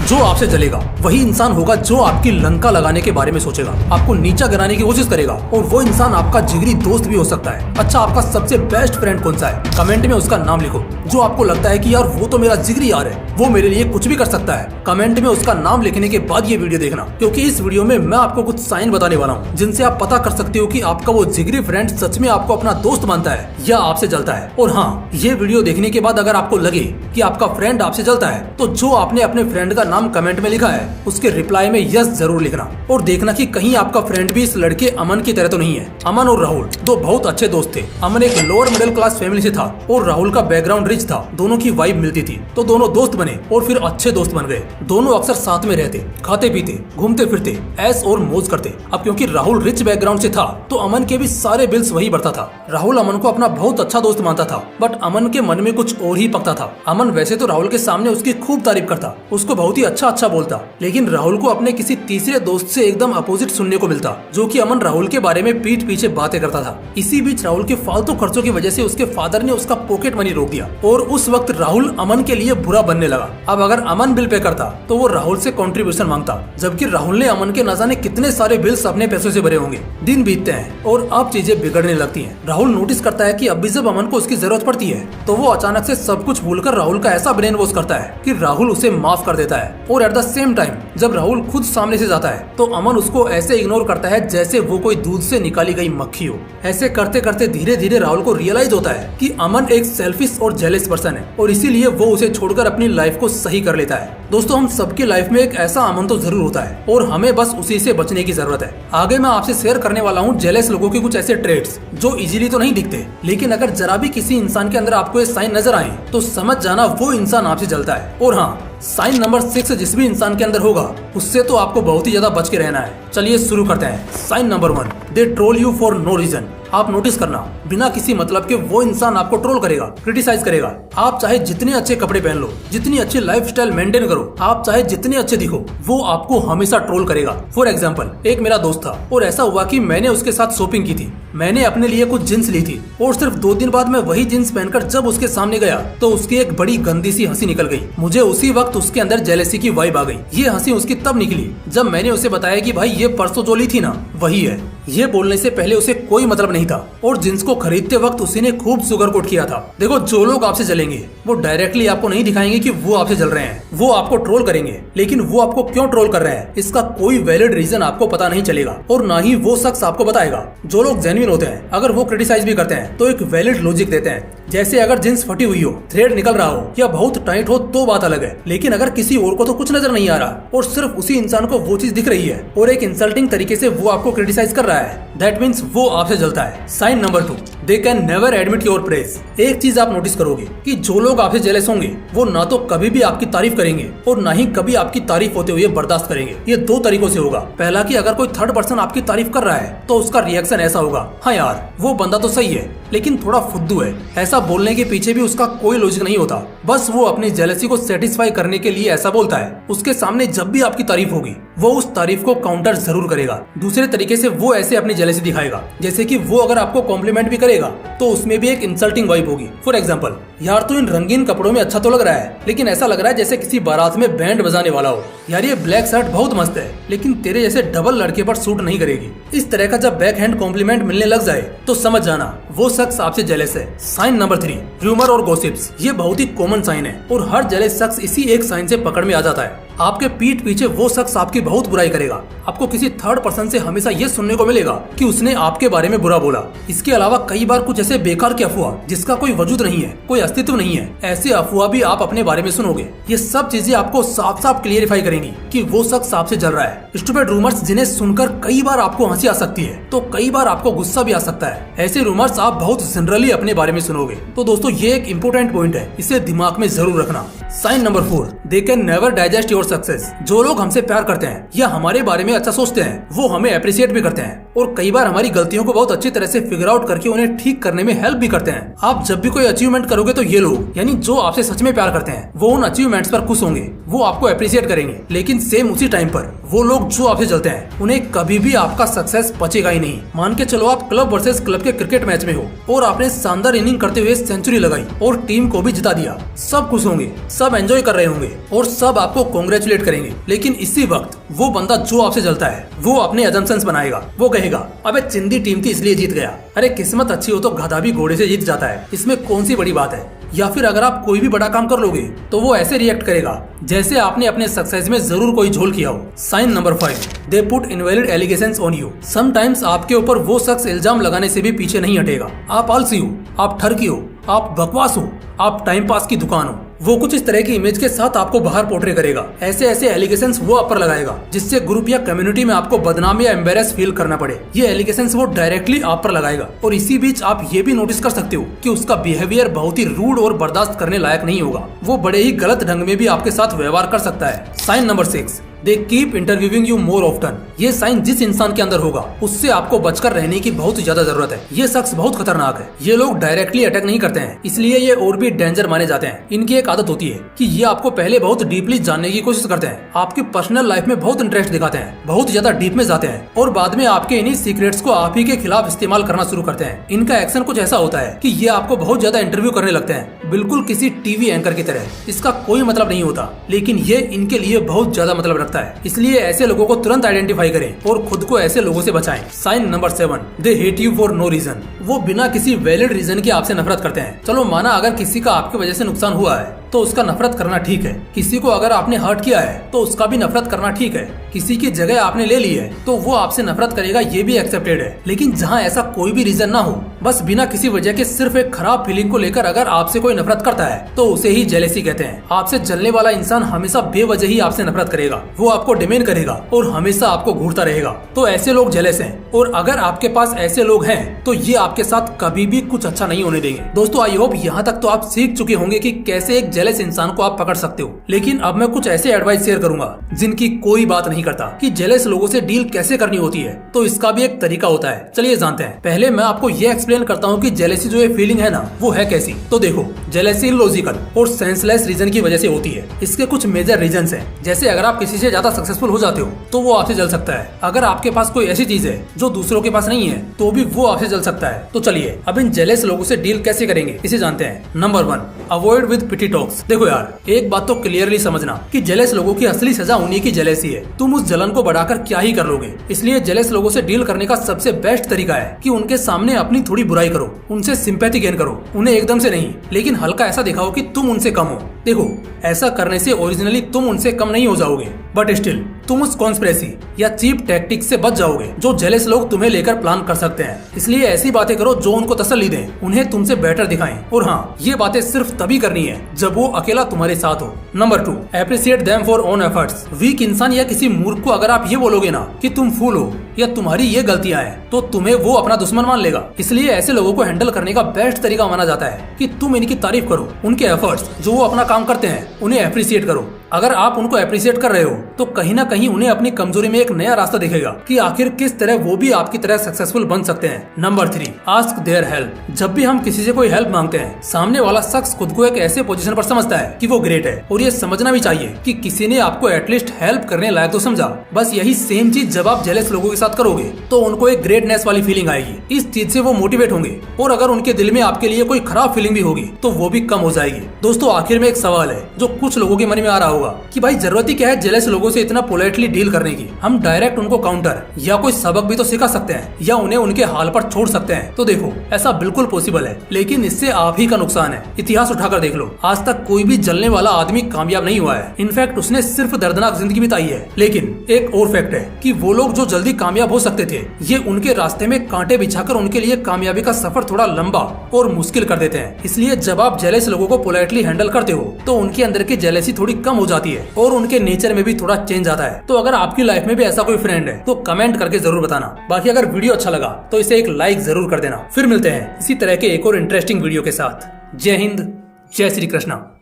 जो आपसे जलेगा वही इंसान होगा जो आपकी लंका लगाने के बारे में सोचेगा, आपको नीचा गिराने की कोशिश करेगा, और वो इंसान आपका जिगरी दोस्त भी हो सकता है। अच्छा, आपका सबसे बेस्ट फ्रेंड कौन सा है? कमेंट में उसका नाम लिखो। जो आपको लगता है कि यार वो तो मेरा जिगरी यार है, वो मेरे लिए कुछ भी कर सकता है, कमेंट में उसका नाम लिखने के बाद ये वीडियो देखना, क्योंकि इस वीडियो में मैं आपको कुछ साइन बताने वाला हूँ जिनसे आप पता कर सकते हो कि आपका वो जिगरी फ्रेंड सच में आपको अपना दोस्त मानता है या आपसे जलता है। और हाँ, ये वीडियो देखने के बाद अगर आपको लगे कि आपका फ्रेंड आपसे जलता है तो जो आपने अपने फ्रेंड का नाम कमेंट में लिखा है उसके रिप्लाई में यस जरूर लिखना, और देखना कि कहीं आपका फ्रेंड भी इस लड़के अमन की तरह तो नहीं है। अमन और राहुल दो बहुत अच्छे दोस्त थे। अमन एक लोअर मिडिल क्लास फैमिली से था और राहुल का बैकग्राउंड रिच था। दोनों की वाइब मिलती थी तो दोनों दोस्त बने और फिर अच्छे दोस्त बन गए। दोनों अक्सर साथ में रहते, खाते पीते, घूमते फिरते, ऐश और मौज करते। अब क्योंकि राहुल रिच बैकग्राउंड से था तो अमन के भी सारे बिल्स वही भरता था। राहुल अमन को अपना बहुत अच्छा दोस्त मानता था, बट अमन के मन में कुछ और ही पकता था। अमन वैसे तो राहुल के सामने उसकी खूब तारीफ करता, उसको बहुत ही अच्छा बोलता, लेकिन राहुल को अपने किसी तीसरे दोस्त से एकदम अपोजिट सुनने को मिलता, जो कि अमन राहुल के बारे में पीठ पीछे बातें करता था। इसी बीच राहुल के फालतू खर्चों की वजह से उसके फादर ने उसका पॉकेट मनी रोक दिया और उस वक्त राहुल अमन के लिए बुरा बनने लगा। अब अगर अमन बिल पे करता तो वो राहुल से कंट्रीब्यूशन मांगता, जबकि राहुल ने अमन के न जाने कितने सारे बिल्स अपने पैसों से भरे होंगे। दिन बीतते हैं और अब चीजें बिगड़ने लगती हैं। राहुल नोटिस करता है कि अब भी जब अमन को उसकी जरूरत पड़ती है तो वो अचानक से सब कुछ भूलकर राहुल का ऐसा ब्रेन वॉश करता है कि राहुल उसे माफ कर देता है। और एट द सेम टाइम जब राहुल खुद सामने से जाता है तो अमन उसको ऐसे इग्नोर करता है जैसे वो कोई दूध से निकाली गई मक्खी हो। ऐसे करते करते धीरे धीरे राहुल को रियलाइज होता है कि अमन एक सेल्फिश और जेलस पर्सन है और इसीलिए वो उसे छोड़कर अपनी लाइफ को सही कर लेता है। दोस्तों, हम सबकी लाइफ में एक ऐसा अमन तो जरूर होता है और हमें बस उसी से बचने की जरूरत है। आगे मैं आपसे शेयर करने वाला हूँ जेलस लोगों के कुछ ऐसे ट्रेड्स जो इजीली तो नहीं दिखते, लेकिन अगर जरा भी किसी इंसान के अंदर आपको ये साइन नजर आए तो समझ जाना वो इंसान आपसे जलता है। और हाँ, साइन नंबर 6 जिस भी इंसान के अंदर होगा उससे तो आपको बहुत ही ज्यादा बच के रहना है। चलिए शुरू करते हैं। Sign number 1, they troll you for no reason. आप नोटिस करना, बिना किसी मतलब के वो इंसान आपको ट्रोल करेगा, क्रिटिसाइज करेगा। आप चाहे जितने अच्छे कपड़े पहन लो, जितनी अच्छी लाइफस्टाइल मेंटेन करो, आप चाहे जितने अच्छे दिखो, वो आपको हमेशा ट्रोल करेगा। फॉर एग्जांपल, एक मेरा दोस्त था और ऐसा हुआ कि मैंने उसके साथ शॉपिंग की थी। मैंने अपने लिए कुछ जींस ली थी और सिर्फ 2 दिन बाद मैं वही जींस पहनकर जब उसके सामने गया तो उसकी एक बड़ी गंदी सी हंसी निकल गई। मुझे उसी वक्त उसके अंदर जेलेसी की वाइब आ गई। ये हंसी उसकी तब निकली जब मैंने उसे बताया कि भाई ये परसों जो ली थी ना वही है। ये बोलने से पहले उसे कोई मतलब नहीं था और जींस को खरीदते वक्त उसी ने खूब सुगर कोट किया था। देखो, जो लोग आपसे जलेंगे वो डायरेक्टली आपको नहीं दिखाएंगे कि वो आपसे जल रहे हैं, वो आपको ट्रोल करेंगे, लेकिन वो आपको क्यों ट्रोल कर रहे हैं इसका कोई वैलिड रीजन आपको पता नहीं चलेगा और ना ही वो शख्स आपको बताएगा। जो लोग जेन्युइन होते हैं अगर वो क्रिटिसाइज भी करते हैं तो एक वैलिड लॉजिक देते हैं। जैसे अगर जींस फटी हुई हो, थ्रेड निकल रहा हो या बहुत टाइट हो तो बात अलग है, लेकिन अगर किसी और को तो कुछ नजर नहीं आ रहा और सिर्फ उसी इंसान को वो चीज दिख रही है और एक इंसल्टिंग तरीके से वो आपको क्रिटिसाइज कर रहा है, दैट मीन्स वो आपसे जलता है। Sign number 2, they can never admit your praise. एक चीज आप नोटिस करोगे कि जो लोग आपसे जेलस होंगे वो ना तो कभी भी आपकी तारीफ करेंगे और ना ही कभी आपकी तारीफ होते हुए बर्दाश्त करेंगे। ये 2 तरीकों से होगा। पहला कि अगर कोई थर्ड पर्सन आपकी तारीफ कर रहा है तो उसका रिएक्शन ऐसा होगा, हाँ यार वो बंदा तो सही है लेकिन थोड़ा फुद्दू है। ऐसा बोलने के पीछे भी उसका कोई लॉजिक नहीं होता, बस वो अपनी जेलसी को सेटिस्फाई करने के लिए ऐसा बोलता है। उसके सामने जब भी आपकी तारीफ होगी वो उस तारीफ को काउंटर जरूर करेगा। दूसरे तरीके से वो ऐसे अपनी जेलसी दिखाएगा जैसे कि वो अगर आपको कॉम्प्लीमेंट भी करेगा तो उसमें भी एक इंसल्टिंग वाइब होगी। फॉर एग्जांपल, यार तू इन रंगीन कपड़ों में अच्छा तो लग रहा है लेकिन ऐसा लग रहा है जैसे किसी बारात में बैंड बजाने वाला हो। यार ये ब्लैक शर्ट बहुत मस्त है लेकिन तेरे जैसे डबल लड़के पर सूट नहीं करेगी। इस तरह का जब बैक हैंड कॉम्प्लीमेंट मिलने लग जाए तो समझ जाना वो शख्स आपसे जेलस है। साइन नंबर 3, र्यूमर और गॉसिप्स। ये बहुत ही कॉमन साइन है और हर जेलस शख्स इसी एक साइन से पकड़ में आ जाता है। आपके पीठ पीछे वो शख्स आपकी बहुत बुराई करेगा। आपको किसी थर्ड पर्सन से हमेशा ये सुनने को मिलेगा कि उसने आपके बारे में बुरा बोला। इसके अलावा कई बार कुछ ऐसे बेकार की अफवाह जिसका कोई वजूद नहीं है, कोई अस्तित्व नहीं है, ऐसे अफवाह भी आप अपने बारे में सुनोगे। ये सब चीजें आपको साफ साफ क्लियरिफाई करेंगी कि वो शख्स आपसे जल रहा है। स्टूपिड रूमर्स जिन्हें सुनकर कई बार आपको हंसी आ सकती है तो कई बार आपको गुस्सा भी आ सकता है। ऐसे रूमर्स आप बहुत जनरली अपने बारे में सुनोगे। तो दोस्तों, ये एक इम्पोर्टेंट पॉइंट है, इसे दिमाग में जरूर रखना। Sign number 4, they can never digest your success. जो लोग हमसे प्यार करते हैं या हमारे बारे में अच्छा सोचते हैं वो हमें अप्रिशिएट भी करते हैं और कई बार हमारी गलतियों को बहुत अच्छी तरह से फिगर आउट करके उन्हें ठीक करने में हेल्प भी करते हैं। आप जब भी कोई अचीवमेंट करोगे तो ये लोग, यानी जो आपसे सच में प्यार करते हैं, वो उन अचीवमेंट्स पर खुश होंगे, वो आपको अप्रिशिएट करेंगे। लेकिन सेम उसी टाइम पर वो लोग जो आपसे जलते हैं उन्हें कभी भी आपका सक्सेस पचेगा ही नहीं। मान के चलो आप क्लब वर्सेस क्लब के क्रिकेट मैच में हो और आपने शानदार इनिंग करते हुए सेंचुरी लगाई और टीम को भी जिता दिया। सब खुश होंगे, सब एंजॉय कर रहे होंगे और सब आपको कांग्रेचुलेट कांग्रेचुलेट करेंगे, लेकिन इसी वक्त वो बंदा जो आपसे जलता है वो अपने अजम्पशंस बनाएगा। वो कहेगा अबे चिंदी टीम थी इसलिए जीत गया। अरे किस्मत अच्छी हो तो गधा भी घोड़े से जीत जाता है, इसमें कौन सी बड़ी बात है। या फिर अगर आप कोई भी बड़ा काम कर लोगे तो वो ऐसे रिएक्ट करेगा जैसे आपने अपने सक्सेस में जरूर कोई झोल किया हो। Sign number 5, they put invalid allegations on you. Sometimes आपके ऊपर वो शख्स इल्जाम लगाने से भी पीछे नहीं हटेगा। आप आलसी हो, आप ठरकी हो, आप बकवास हो, आप टाइम पास की दुकान हो। वो कुछ इस तरह की इमेज के साथ आपको बाहर पोर्ट्रे करेगा। ऐसे ऐसे एलिगेशंस वो आप पर लगाएगा जिससे ग्रुप या कम्युनिटी में आपको बदनाम या एम्बेरस फील करना पड़े। ये एलिगेशंस वो डायरेक्टली आप पर लगाएगा और इसी बीच आप ये भी नोटिस कर सकते हो कि उसका बिहेवियर बहुत ही रूड और बर्दाश्त करने लायक नहीं होगा। वो बड़े ही गलत ढंग में भी आपके साथ व्यवहार कर सकता है। Sign number 6, they keep interviewing you more often. ये साइन जिस इंसान के अंदर होगा उससे आपको बचकर रहने की बहुत ज्यादा जरूरत है। ये शख्स बहुत खतरनाक है। ये लोग डायरेक्टली अटैक नहीं करते हैं, इसलिए ये और भी डेंजर माने जाते हैं। इनकी एक आदत होती है कि ये आपको पहले बहुत डीपली जानने की कोशिश करते हैं, आपकी पर्सनल लाइफ में बहुत इंटरेस्ट दिखाते हैं, बहुत ज्यादा डीप में जाते हैं और बाद में आपके इन्हीं सीक्रेट्स को आप ही के खिलाफ इस्तेमाल करना शुरू करते हैं। इनका एक्शन कुछ ऐसा होता है कि ये आपको बहुत ज्यादा इंटरव्यू करने लगते हैं, बिल्कुल किसी टीवी एंकर की तरह। इसका कोई मतलब नहीं होता, लेकिन ये इनके लिए बहुत ज्यादा मतलब रखता है। इसलिए ऐसे लोगों को तुरंत आइडेंटिफाई करें और खुद को ऐसे लोगों से बचाएं। Sign number 7, they hate you for no reason. वो बिना किसी वैलिड रीजन के आपसे नफरत करते हैं। चलो माना अगर किसी का आपकी वजह से नुकसान हुआ है तो उसका नफरत करना ठीक है। किसी को अगर आपने हर्ट किया है तो उसका भी नफरत करना ठीक है। किसी की जगह आपने ले ली है तो वो आपसे नफरत करेगा, ये भी एक्सेप्टेड है। लेकिन जहाँ ऐसा कोई भी रीजन ना हो, बस बिना किसी वजह के सिर्फ एक खराब फीलिंग को लेकर अगर आपसे कोई नफरत करता है तो उसे ही जेलेसी कहते हैं। आपसे जलने वाला इंसान हमेशा बेवजह ही आपसे नफरत करेगा, वो आपको डिमेंड करेगा और हमेशा आपको घूरता रहेगा। तो ऐसे लोग जेलस हैं और अगर आपके पास ऐसे लोग हैं तो ये आपके साथ कभी भी कुछ अच्छा नहीं होने देंगे। दोस्तों आई होप यहाँ तक तो आप सीख चुके होंगे कि कैसे एक जेलस इंसान को आप पकड़ सकते हो। लेकिन अब मैं कुछ ऐसे एडवाइस शेयर करूंगा जिनकी कोई बात नहीं करता कि जेलस लोगों से डील कैसे करनी होती है। तो इसका भी एक तरीका होता है, चलिए जानते हैं। पहले मैं आपको ये एक्सप्लेन करता हूँ कि जेलसी जो ये फीलिंग है ना वो है कैसी। तो देखो, जेलसी इलॉजिकल और सेंसलेस रीजन की वजह से होती है। इसके कुछ मेजर रीजंस हैं, जैसे अगर आप किसी से ज्यादा सक्सेसफुल हो जाते हो तो वो आपसे जल सकता है। अगर आपके पास कोई ऐसी चीज है जो दूसरों के पास नहीं है तो भी वो आपसे जल सकता है। तो चलिए अब इन जेलस लोगों से डील कैसे करेंगे इसे जानते हैं। Number 1, avoid with pity talks. देखो यार, एक बात तो क्लियरली समझना कि जेलस लोगों की असली सजा उन्हीं की जेलसी है। तुम उस जलन को बढ़ाकर क्या ही कर लोगे। इसलिए जेलस लोगों से डील करने का सबसे बेस्ट तरीका है कि उनके सामने अपनी थोड़ी बुराई करो, उनसे सिंपैथी गेन करो। उन्हें एकदम से नहीं, लेकिन हल्का ऐसा दिखाओ कि तुम उनसे कम हो। देखो, ऐसा करने से ओरिजिनली तुम उनसे कम नहीं हो जाओगे, बट स्टिल तुम उस कॉन्स्पिरेसी या चीप टैक्टिक से बच जाओगे जो जेलस लोग तुम्हें लेकर प्लान कर सकते हैं। इसलिए ऐसी बातें करो जो उनको तसल्ली दें, उन्हें तुमसे बेटर दिखाएं। और हाँ, ये बातें सिर्फ तभी करनी है जब वो अकेला तुम्हारे साथ हो। Number 2, appreciate them for own efforts. Weak इंसान या किसी मूर्ख को अगर आप ये बोलोगे ना कि तुम फूल हो या तुम्हारी ये गलतियां हैं तो तुम्हें वो अपना दुश्मन मान लेगा। इसलिए ऐसे लोगों को हैंडल करने का बेस्ट तरीका माना जाता है कि तुम इनकी तारीफ करो, उनके एफर्ट्स जो वो अपना काम करते हैं उन्हें एप्रिशिएट करो। अगर आप उनको अप्रिशिएट कर रहे हो तो कहीं ना कहीं उन्हें अपनी कमजोरी में एक नया रास्ता दिखेगा कि आखिर किस तरह वो भी आपकी तरह सक्सेसफुल बन सकते हैं। Number 3, ask their help. जब भी हम किसी से कोई हेल्प मांगते हैं, सामने वाला शख्स खुद को एक ऐसे पोजीशन पर समझता है कि वो ग्रेट है, और ये समझना भी चाहिए कि किसी ने आपको एटलीस्ट हेल्प करने लायक तो समझा। बस यही सेम चीज जब आप जेलस लोगों के साथ करोगे तो उनको एक ग्रेटनेस वाली फीलिंग आएगी। इस चीज से वो मोटिवेट होंगे और अगर उनके दिल में आपके लिए कोई खराब फीलिंग भी होगी तो वो भी कम हो जाएगी। दोस्तों आखिर में एक सवाल है जो कुछ लोगों के मन में आ रहा होगा कि भाई जरूरत ही क्या है जेलस लोगों से इतना पोलाइटली डील करने की। हम डायरेक्ट उनको काउंटर या कोई सबक भी तो सिखा सकते हैं या उन्हें उनके हाल पर छोड़ सकते हैं। तो देखो, ऐसा बिल्कुल पॉसिबल है, लेकिन इससे आप ही का नुकसान है। इतिहास उठाकर देख लो, आज तक कोई भी जलने वाला आदमी कामयाब नहीं हुआ है। इनफैक्ट उसने सिर्फ दर्दनाक जिंदगी बिताई है। लेकिन एक और फैक्ट है कि वो लोग जो जल्दी कामयाब हो सकते थे, ये उनके रास्ते में कांटे बिछाकर उनके लिए कामयाबी का सफर थोड़ा लंबा और मुश्किल कर देते हैं। इसलिए जब आप जेलस लोगों को पोलाइटली हैंडल करते हो तो उनके अंदर की जेलसी थोड़ी कम हो जाती है और उनके नेचर में भी थोड़ा चेंज आता है। तो अगर आपकी लाइफ में भी ऐसा कोई फ्रेंड है तो कमेंट करके जरूर बताना। बाकी अगर वीडियो अच्छा लगा तो इसे एक लाइक जरूर कर देना। फिर मिलते हैं इसी तरह के एक और इंटरेस्टिंग वीडियो के साथ। जय हिंद, जय श्री कृष्णा।